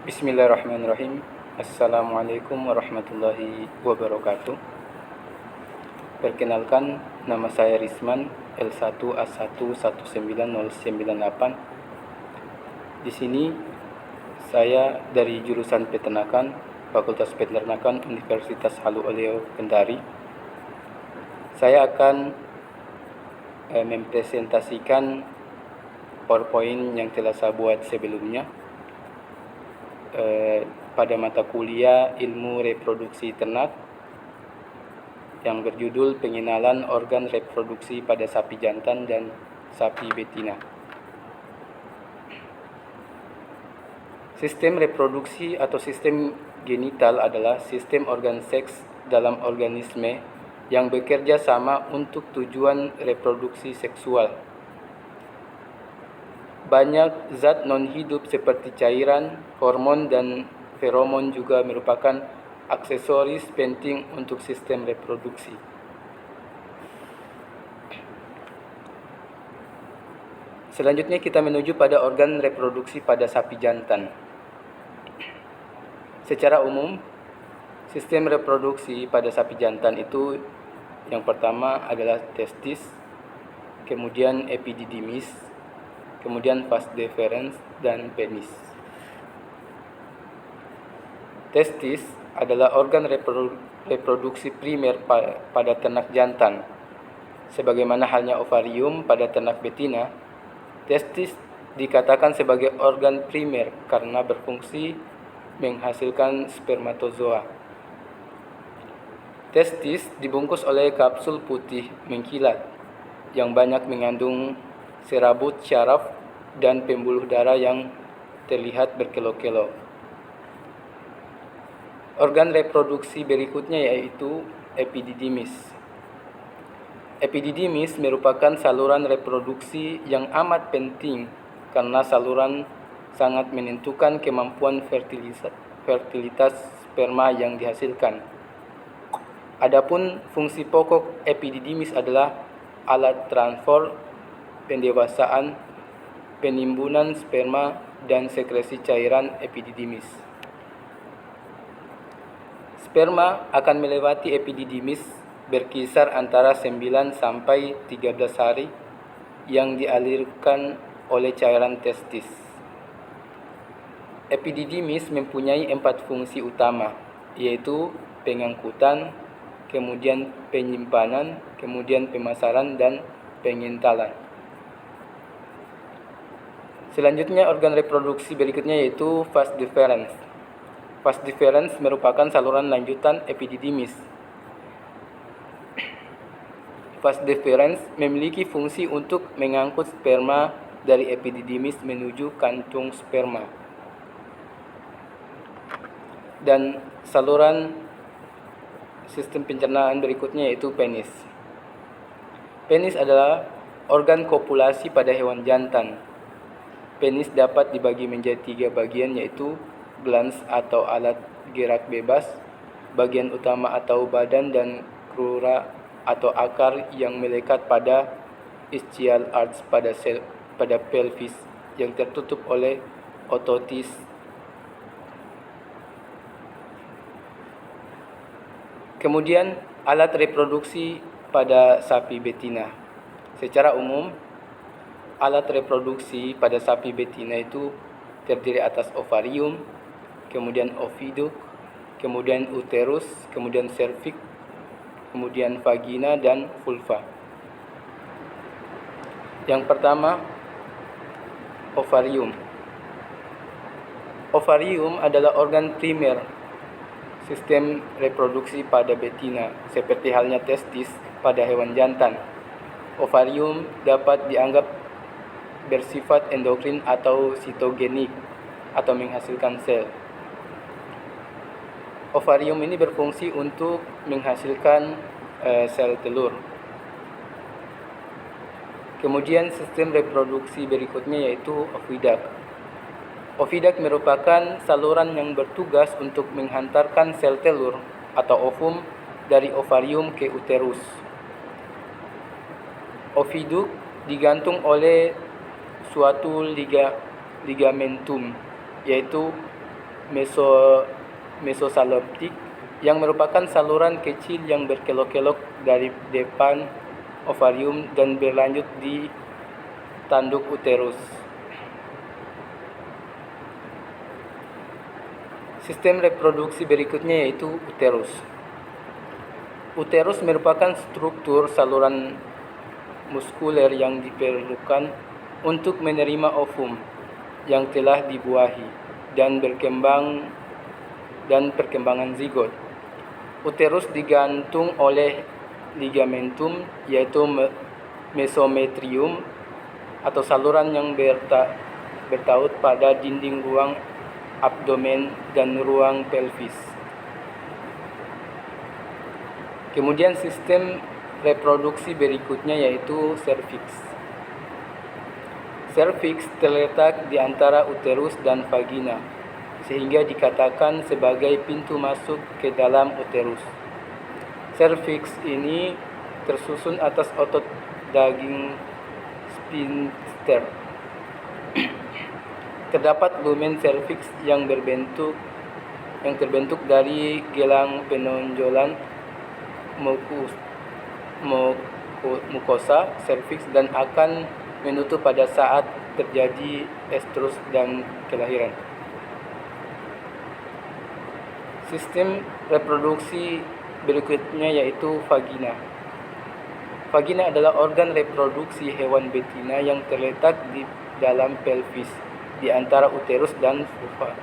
Bismillahirrahmanirrahim. Assalamualaikum warahmatullahi wabarakatuh. Perkenalkan, nama saya Risman, L1A11998. Di sini saya dari jurusan Peternakan, Fakultas Peternakan Universitas Halu Oleo Kendari. Saya akan mempresentasikan PowerPoint yang telah saya buat sebelumnya pada mata kuliah Ilmu Reproduksi Ternak yang berjudul Pengenalan Organ Reproduksi pada Sapi Jantan dan Sapi Betina. Sistem reproduksi atau sistem genital adalah sistem organ seks dalam organisme yang bekerja sama untuk tujuan reproduksi seksual. Banyak zat non-hidup seperti cairan, hormon, dan feromon juga merupakan aksesoris penting untuk sistem reproduksi. Selanjutnya kita menuju pada organ reproduksi pada sapi jantan. Secara umum, sistem reproduksi pada sapi jantan itu yang pertama adalah testis, kemudian epididymis, kemudian vas deferens, dan penis. Testis adalah organ reproduksi primer pada ternak jantan. Sebagaimana halnya ovarium pada ternak betina, testis dikatakan sebagai organ primer karena berfungsi menghasilkan spermatozoa. Testis dibungkus oleh kapsul putih mengkilat yang banyak mengandung serabut syaraf dan pembuluh darah yang terlihat berkelok-kelok. Organ reproduksi berikutnya yaitu epididymis. Epididymis merupakan saluran reproduksi yang amat penting karena saluran sangat menentukan kemampuan fertilitas sperma yang dihasilkan. Adapun fungsi pokok epididymis adalah alat transfer, pendewasaan, penimbunan sperma, dan sekresi cairan epididymis. Sperma akan melewati epididymis berkisar antara 9 sampai 13 hari yang dialirkan oleh cairan testis. Epididymis mempunyai 4 fungsi utama, yaitu pengangkutan, kemudian penyimpanan, kemudian pemasaran, dan pengentalan. Selanjutnya organ reproduksi berikutnya yaitu vas deferens. Vas deferens merupakan saluran lanjutan epididymis. Vas deferens memiliki fungsi untuk mengangkut sperma dari epididymis menuju kantung sperma. Dan saluran sistem pencernaan berikutnya yaitu penis. Penis adalah organ kopulasi pada hewan jantan. Penis dapat dibagi menjadi 3 bagian yaitu glans atau alat gerak bebas, bagian utama atau badan, dan crura atau akar yang melekat pada ischial arch pada pelvis yang tertutup oleh ototis. Kemudian alat reproduksi pada sapi betina. Secara umum, alat reproduksi pada sapi betina itu terdiri atas ovarium, kemudian oviduk, kemudian uterus, kemudian serviks, kemudian vagina, dan vulva. Yang pertama, ovarium. Ovarium adalah organ primer sistem reproduksi pada betina, seperti halnya testis pada hewan jantan. Ovarium dapat dianggap bersifat endokrin atau sitogenik atau menghasilkan sel. Ovarium ini berfungsi untuk menghasilkan sel telur. Kemudian sistem reproduksi berikutnya yaitu ovidak. Ovidak merupakan saluran yang bertugas untuk menghantarkan sel telur atau ovum dari ovarium ke uterus. Oviduk digantung oleh suatu ligamentum, yaitu mesosaloptik yang merupakan saluran kecil yang berkelok-kelok dari depan ovarium dan berlanjut di tanduk uterus. Sistem reproduksi berikutnya yaitu uterus. Uterus merupakan struktur saluran muskuler yang diperlukan untuk menerima ovum yang telah dibuahi dan perkembangan zigot. Uterus digantung oleh ligamentum yaitu mesometrium atau saluran yang bertaut pada dinding ruang abdomen dan ruang pelvis. Kemudian sistem reproduksi berikutnya yaitu serviks. Serviks terletak di antara uterus dan vagina, sehingga dikatakan sebagai pintu masuk ke dalam uterus. Serviks ini tersusun atas otot daging sphincter. Terdapat lumen serviks yang terbentuk dari gelang penonjolan mukosa serviks dan akan menutup pada saat terjadi estrus dan kelahiran. Sistem reproduksi berikutnya yaitu vagina. Vagina adalah organ reproduksi hewan betina yang terletak di dalam pelvis, di antara uterus dan vulva.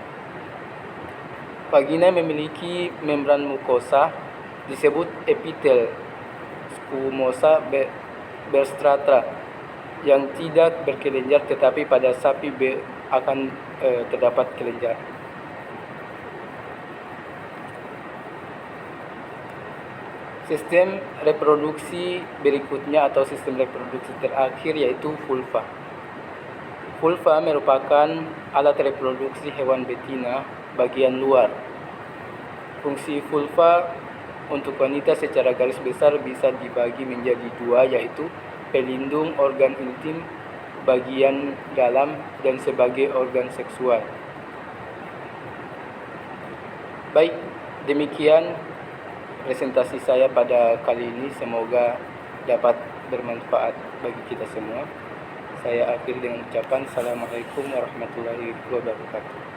Vagina memiliki membran mukosa disebut epitel squamosa berstrata yang tidak berkelenjar, tetapi pada sapi akan terdapat kelenjar. Sistem reproduksi berikutnya atau sistem reproduksi terakhir yaitu vulva. Vulva merupakan alat reproduksi hewan betina bagian luar. Fungsi vulva untuk wanita secara garis besar bisa dibagi menjadi dua, yaitu pelindung organ intim bagian dalam dan sebagai organ seksual. Baik, demikian presentasi saya pada kali ini, semoga dapat bermanfaat bagi kita semua. Saya akhiri dengan ucapan Assalamualaikum warahmatullahi wabarakatuh.